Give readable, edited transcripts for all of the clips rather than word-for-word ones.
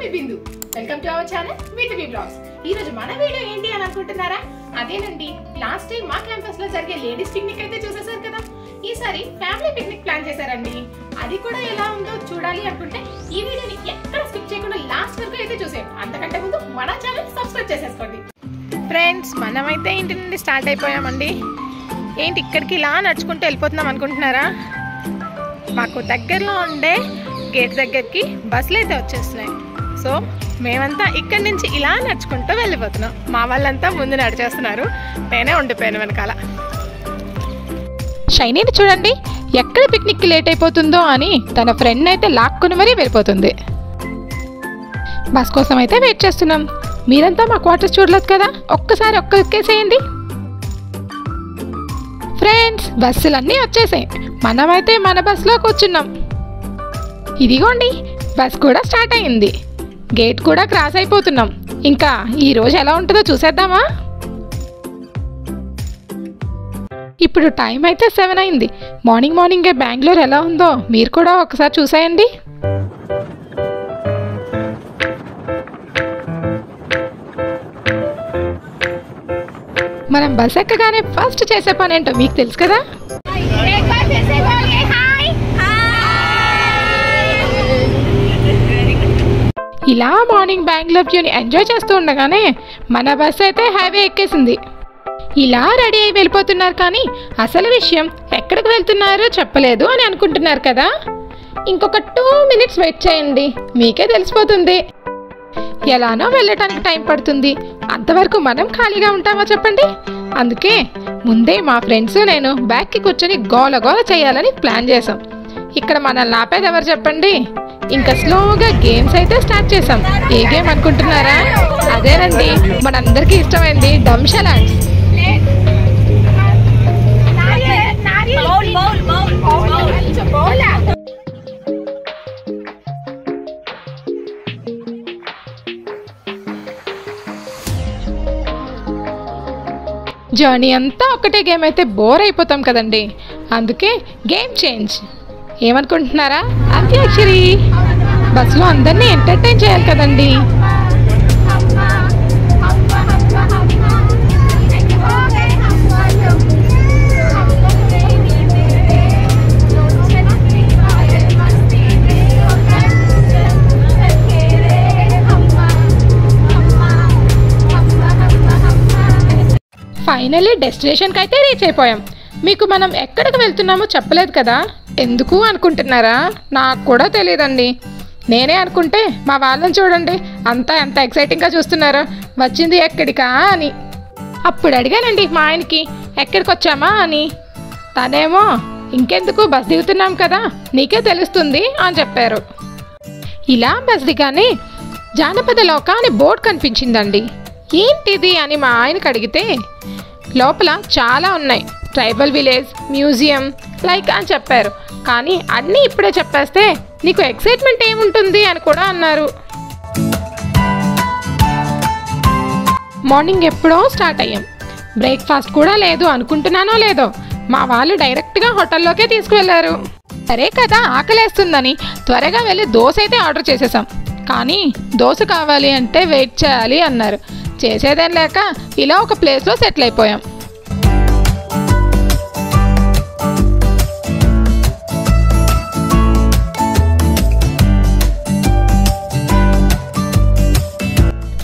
Me Bindu. Welcome to our channel VTV blogs. ఈ రోజు మన వీడియో ఏంటి అని అనుకుంటున్నారా? అదేనండి, లాస్ట్ టైం మా క్యాంపస్ లో జరిగే లేడీస్ పిక్నిక్ అయితే చూసేసారు కదా. ఈసారి ఫ్యామిలీ పిక్నిక్ ప్లాన్ చేశారండి. అది కూడా ఎలా ఉందో చూడాలి అనుకుంటే ఈ వీడియోని ఎక్కడ స్కిప్ చేయకుండా లాస్ట్ వరకు అయితే చూసేయండి. అంతకంటే ముందు మన ఛానల్ సబ్స్క్రైబ్ చేసేసుకోండి. ఫ్రెండ్స్, మనమైతే ఇంటి నుండి స్టార్ట్ అయిపోయామండి. ఏంటి ఇక్కడికి ఇలా నడుచుకుంటూ వెళ్ళిపోతున్నాం అనుకుంటున్నారా? మాకు దగ్గరలో ఉండే గేట్ దగ్గరికి బస్సులు అయితే వచ్చేస్తున్నాయి. సో మేమంతా ఇక్కడి నుంచి ఇలా నడుచుకుంటూ వెళ్ళిపోతున్నాం. మా వాళ్ళంతా ముందు నడిచేస్తున్నారు, నేనే ఉండిపోయాను వెనకాల. షైనీని చూడండి, ఎక్కడ పిక్నిక్కి లేట్ అయిపోతుందో అని తన ఫ్రెండ్ అయితే లాక్కుని మరీ వెళ్ళిపోతుంది. బస్ కోసం అయితే వెయిట్ చేస్తున్నాం. మీరంతా మా క్వార్టర్స్ చూడలేదు కదా, ఒక్కసారి ఎక్కేసేయండి. ఫ్రెండ్స్, బస్సులన్నీ వచ్చేసాయి. మనమైతే మన బస్సులో కూర్చున్నాం. ఇదిగోండి, బస్ కూడా స్టార్ట్ అయింది. గేట్ కూడా క్రాస్ అయిపోతున్నాం. ఇంకా ఈరోజు ఎలా ఉంటుందో చూసేద్దామా? ఇప్పుడు టైం అయితే 7 అయింది. మార్నింగే బెంగళూరు ఎలా ఉందో మీరు కూడా ఒకసారి చూసేయండి. మనం బస్ ఎక్కగానే ఫస్ట్ చేసే పని ఏంటో మీకు తెలుసు కదా. ఇలా మార్నింగ్ బెంగళూరు వ్యూని ఎంజాయ్ చేస్తూ ఉండగానే మన బస్ అయితే హైవే ఎక్కేసింది. ఇలా రెడీ అయి వెళ్ళిపోతున్నారు, కానీ అసలు విషయం ఎక్కడికి వెళ్తున్నారో చెప్పలేదు అని అనుకుంటున్నారు కదా. ఇంకొక 2 minutes వెయిట్ చేయండి, మీకే తెలిసిపోతుంది. ఎలానో వెళ్ళటానికి టైం పడుతుంది, అంతవరకు మనం ఖాళీగా ఉంటామో చెప్పండి. అందుకే ముందే మా ఫ్రెండ్స్ నేను బ్యాక్కి కూర్చొని గోల చేయాలని ప్లాన్ చేసాం. ఇక్కడ మనల్ని ఆపేది ఎవరు చెప్పండి? ఇంకా స్లోగా గేమ్స్ అయితే స్టార్ట్ చేసాం. ఏ గేమ్ అనుకుంటున్నారా? అదేనండి, మనందరికీ ఇష్టమైంది డంషలాండ్స్. జర్నీ అంతా ఒకటే గేమ్ అయితే బోర్ అయిపోతాం కదండి. అందుకే గేమ్ చేంజ్. ఏమనుకుంటున్నారా? అంత్యాక్షరి. బస్సులో అందరినీ ఎంటర్టైన్ చేయాలి కదండి. ఫైనల్లీ డెస్టినేషన్కి అయితే రీచ్ అయిపోయాం. మీకు మనం ఎక్కడికి వెళ్తున్నామో చెప్పలేదు కదా. ఎందుకు అనుకుంటున్నారా? నాకు కూడా తెలియదండి. నేనే అనుకుంటే మా వాళ్ళని చూడండి, అంతా ఎంత ఎక్సైటింగ్గా చూస్తున్నారో వచ్చింది ఎక్కడికా అని. అప్పుడు అడిగానండి మా ఆయనకి ఎక్కడికి వచ్చామా అని. తనేమో ఇంకెందుకు, బస్ దిగుతున్నాం కదా, నీకే తెలుస్తుంది అని చెప్పారు. ఇలా బస్ దిగానే జానపద లోక అని బోర్డు కనిపించిందండి. ఏంటిది అని మా ఆయనకి అడిగితే లోపల చాలా ఉన్నాయి, ట్రైబల్ విలేజ్, మ్యూజియం లైక్ అని చెప్పారు. కానీ అన్నీ ఇప్పుడే చెప్పేస్తే నీకు ఎక్సైట్మెంట్ ఏముంటుంది అని కూడా అన్నారు. మార్నింగ్ ఎప్పుడో స్టార్ట్ అయ్యాం. బ్రేక్ఫాస్ట్ కూడా లేదు అనుకుంటున్నానో లేదో మా వాళ్ళు డైరెక్ట్గా హోటల్లోకే తీసుకువెళ్ళారు. సరే కదా, ఆకలేస్తుందని త్వరగా వెళ్ళి దోశ అయితే ఆర్డర్ చేసేసాం. కానీ దోశ కావాలి అంటే వెయిట్ చేయాలి అన్నారు. చేసేదేం లేక ఇలా ఒక ప్లేస్లో సెటిల్ అయిపోయాం.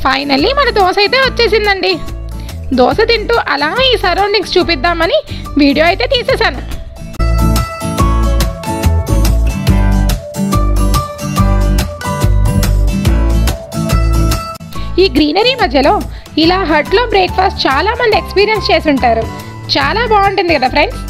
ఫైనల్లీ మన దోశ అయితే వచ్చేసిందండి. దోశ తింటూ అలా ఈ సరౌండింగ్స్ చూపిద్దామని వీడియో అయితే తీసేశాను. ఈ గ్రీనరీ మధ్యలో ఇలా హట్లో బ్రేక్ఫాస్ట్ చాలా మంది ఎక్స్పీరియన్స్ చేసి ఉంటారు. చాలా బాగుంటుంది కదా ఫ్రెండ్స్.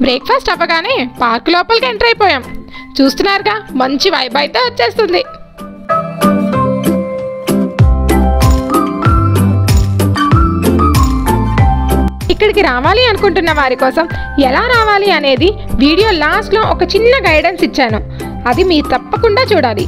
బ్రేక్ఫాస్ట్ అవ్వగానే పార్క్ లోపలికి ఎంటర్ అయిపోయాం. చూస్తున్నారుగా, మంచి వైబ్ అయితే వచ్చేస్తుంది. ఇక్కడికి రావాలి అనుకుంటున్న వారి కోసం ఎలా రావాలి అనేది వీడియో లాస్ట్లో ఒక చిన్న గైడెన్స్ ఇచ్చాను. అది మీరు తప్పకుండా చూడాలి.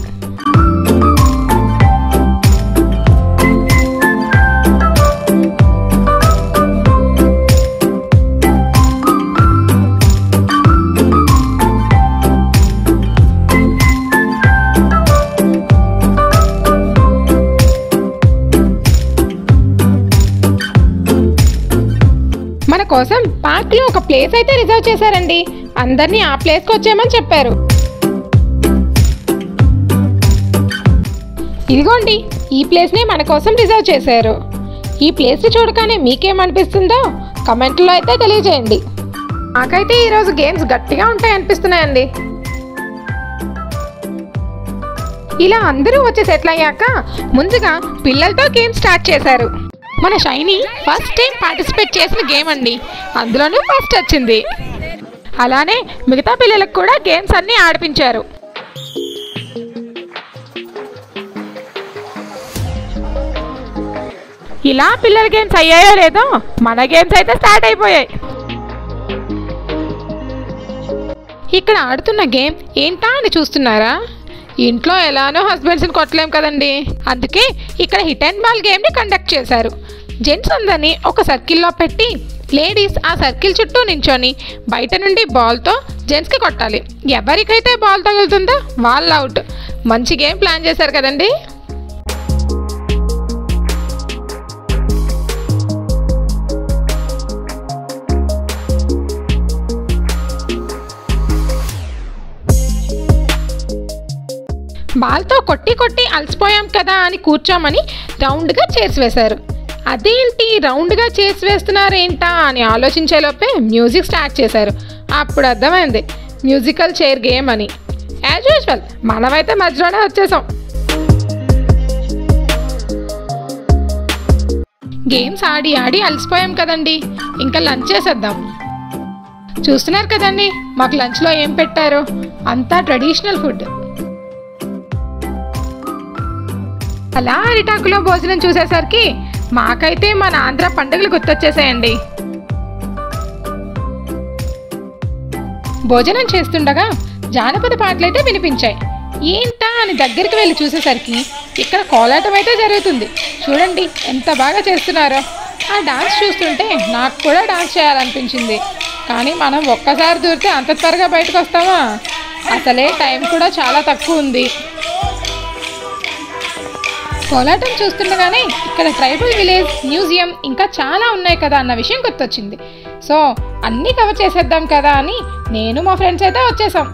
కోసం పార్క్లో ఒక ప్లేస్ అయితే రిజర్వ్ చేశారండి. అందరినీ ఆ ప్లేస్కి వచ్చేయమని చెప్పారు. ఇదిగోండి, ఈ ప్లేస్ని మన కోసం రిజర్వ్ చేశారు. ఈ ప్లేస్ని చూడగానే మీకేమనిపిస్తుందో కమెంట్లో అయితే తెలియజేయండి. నాకైతే ఈరోజు గేమ్స్ గట్టిగా ఉంటాయి అనిపిస్తున్నాయండి. ఇలా అందరూ వచ్చి సెటిల్ అయ్యాక ముందుగా పిల్లలతో గేమ్ స్టార్ట్ చేశారు. మన షైనీ ఫస్ట్ టైం పార్టిసిపేట్ చేసిన గేమ్ అండి. అందులోనూ ఫస్ట్ వచ్చింది. అలానే మిగతా పిల్లలకు కూడా గేమ్స్ అన్నీ ఆడిపించారు. ఇలా పిల్లల గేమ్స్ అయ్యాయో లేదో మన గేమ్స్ అయితే స్టార్ట్ అయిపోయాయి. ఇక్కడ ఆడుతున్న గేమ్ ఏంటా అని చూస్తున్నారా? ఇంట్లో ఎలానో హస్బెండ్స్ని కొట్టలేం కదండి. అందుకే ఇక్కడ హిట్ అండ్ బాల్ గేమ్ని కండక్ట్ చేశారు. జెంట్స్ అందరినీ ఒక సర్కిల్లో పెట్టి లేడీస్ ఆ సర్కిల్ చుట్టూ నించొని బయట నుండి బాల్తో జెంట్స్కి కొట్టాలి. ఎవరికైతే బాల్ తగులుతుందో వాళ్ళు అవుట్. మంచి గేమ్ ప్లాన్ చేశారు కదండి. బాల్తో కొట్టి కొట్టి అలసిపోయాం కదా అని కూర్చోమని రౌండ్గా చైర్స్ వేశారు. అదేంటి రౌండ్గా చైర్స్ వేస్తున్నారేంటా అని ఆలోచించేలోపే మ్యూజిక్ స్టార్ట్ చేశారు. అప్పుడు అర్థమైంది మ్యూజికల్ చైర్ గేమ్ అని. యాజ్ యూజువల్ మనమైతే మధ్యలోనే వచ్చేసాం. గేమ్స్ ఆడి ఆడి అలసిపోయాం కదండి, ఇంకా లంచ్ చేసేద్దాం. చూస్తున్నారు కదండి మాకు లంచ్లో ఏం పెట్టారు. అంతా ట్రెడిషనల్ ఫుడ్. అలా అరిటాకులో భోజనం చూసేసరికి మాకైతే మన ఆంధ్ర పండుగలు గుర్తొచ్చేసాయండి. భోజనం చేస్తుండగా జానపద పాటలు అయితే వినిపించాయి. ఏంటా అని దగ్గరికి వెళ్ళి చూసేసరికి ఇక్కడ కోలాటం అయితే జరుగుతుంది. చూడండి ఎంత బాగా చేస్తున్నారో. ఆ డాన్స్ చూస్తుంటే నాకు కూడా డాన్స్ చేయాలనిపించింది. కానీ మనం ఒక్కసారి దూరితే అంత త్వరగా బయటకు వస్తామా? అసలే టైం కూడా చాలా తక్కువ ఉంది. కోలాటం చూస్తుండగానే ఇక్కడ ట్రైబల్ విలేజ్, మ్యూజియం ఇంకా చాలా ఉన్నాయి కదా అన్న విషయం గుర్తొచ్చింది. సో అన్నీ కవర్ చేసేద్దాం కదా అని నేను మా ఫ్రెండ్స్ అయితే వచ్చేసాం.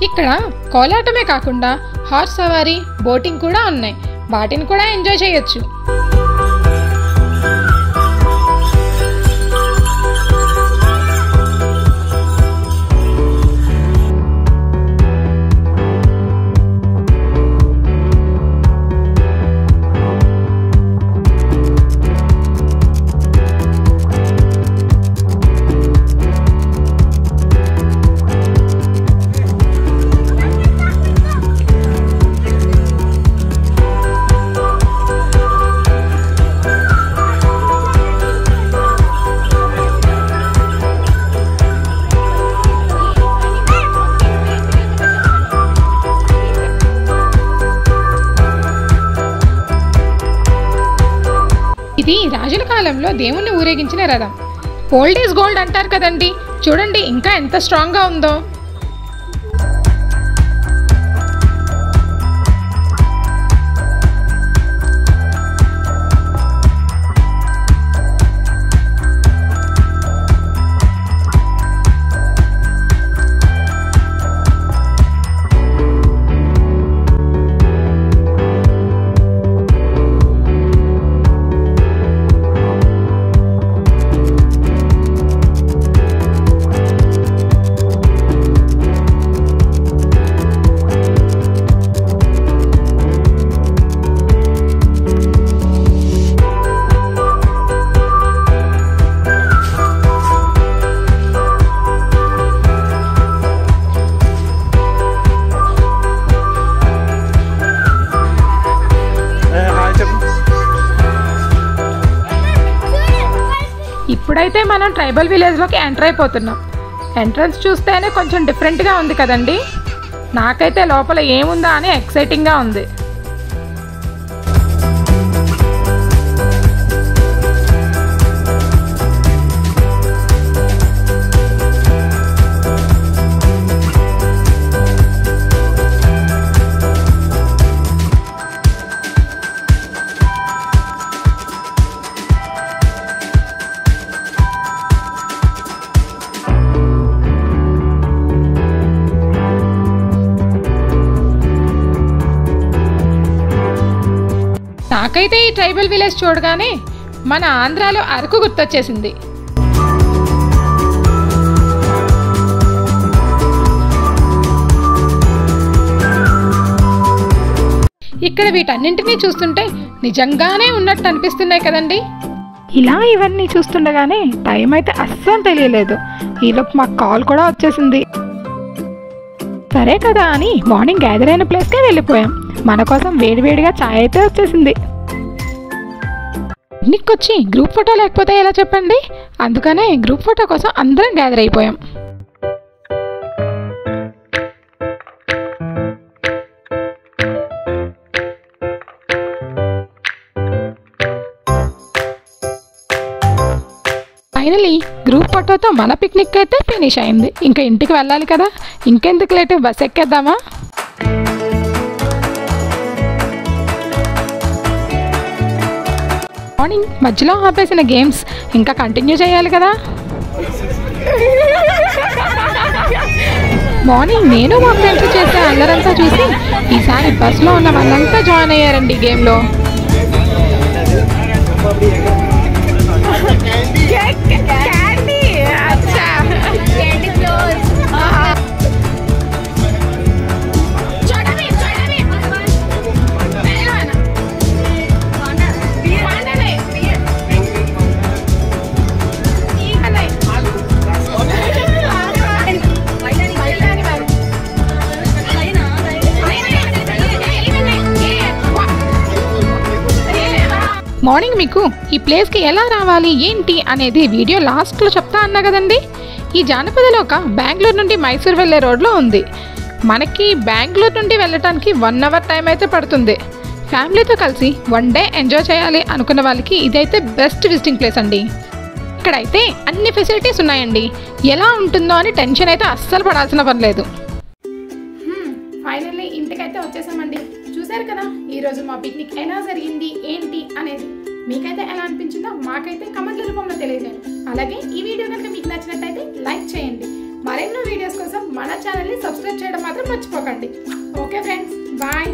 ఇక్కడ కోలాటమే కాకుండా హార్స్ సవారీ, బోటింగ్ కూడా ఉన్నాయి. వాటిని కూడా ఎంజాయ్ చేయొచ్చు. ఇది రాజుల కాలంలో దేవుణ్ణి ఊరేగించిన రథం. ఓల్డ్ ఈజ్ గోల్డ్ అంటారు కదండి. చూడండి ఇంకా ఎంత స్ట్రాంగ్గా ఉందో. ఇప్పుడైతే మనం ట్రైబల్ విలేజ్లోకి ఎంటర్ అయిపోతున్నాం. ఎంట్రన్స్ చూస్తేనే కొంచెం డిఫరెంట్గా ఉంది కదండి. నాకైతే లోపల ఏముందా అని ఎక్సైటింగ్గా ఉంది. నాకైతే ఈ ట్రైబల్ విలేజ్ చూడగానే మన ఆంధ్రాలో అరకు గుర్తొచ్చేసింది. ఇక్కడ వీటన్నింటినీ చూస్తుంటే నిజంగానే ఉన్నట్టు అనిపిస్తున్నాయి కదండి. ఇలా ఇవన్నీ చూస్తుండగానే టైం అయితే అస్సలు తెలియలేదు. ఈలోపు మాకు కాల్ కూడా వచ్చేసింది. సరే కదా అని మార్నింగ్ గ్యాదర్ అయిన ప్లేస్కే వెళ్ళిపోయాం. మన కోసం వేడివేడిగా ఛాయ్ అయితే వచ్చేసింది. పిక్నిక్ వచ్చి గ్రూప్ ఫోటో లేకపోతే ఎలా చెప్పండి. అందుకనే గ్రూప్ ఫోటో కోసం అందరం గ్యాదర్ అయిపోయాం. ఫైనలీ గ్రూప్ ఫోటోతో మన పిక్నిక్ అయితే ఫినిష్ అయింది. ఇంకా ఇంటికి వెళ్ళాలి కదా, ఇంకెందుకు లేట్, బస్ ఎక్కేద్దామా? మార్నింగ్ మధ్యలో ఆపేసిన గేమ్స్ ఇంకా కంటిన్యూ చేయాలి కదా. మార్నింగ్ నేను మా ఫ్రెండ్స్ చేసే అల్లరంతా చూసి ఈసారి బస్లో ఉన్న వాళ్ళంతా జాయిన్ అయ్యారండి గేమ్లో. మార్నింగ్ మీకు ఈ ప్లేస్కి ఎలా రావాలి ఏంటి అనేది వీడియో లాస్ట్లో చెప్తా అన్నా కదండి. ఈ జానపదలోక బెంగళూరు నుండి మైసూర్ వెళ్ళే రోడ్లో ఉంది. మనకి బెంగళూరు నుండి వెళ్ళటానికి 1 అవర్ టైం అయితే పడుతుంది. ఫ్యామిలీతో కలిసి 1 డే ఎంజాయ్ చేయాలి అనుకున్న వాళ్ళకి ఇదైతే బెస్ట్ విజిటింగ్ ప్లేస్ అండి. ఇక్కడైతే అన్ని ఫెసిలిటీస్ ఉన్నాయండి. ఎలా ఉంటుందో అని టెన్షన్ అయితే అస్సలు పడాల్సిన పని లేదు. ఫైనల్లీ ఇంటికైతే వచ్చేసామండి. చూసారు కదా ఈరోజు మా పిక్నిక్ ఎలా జరిగింది ఏంటి అనేది. మీకైతే ఎలా అనిపించిందో మాకైతే కమెంట్ల రూపంలో తెలియజేయండి. అలాగే ఈ వీడియో కనుక మీకు నచ్చినట్టయితే లైక్ చేయండి. మరెన్నో వీడియోస్ కోసం మన ఛానల్ని సబ్స్క్రైబ్ చేయడం మాత్రం మర్చిపోకండి. Okay friends, bye.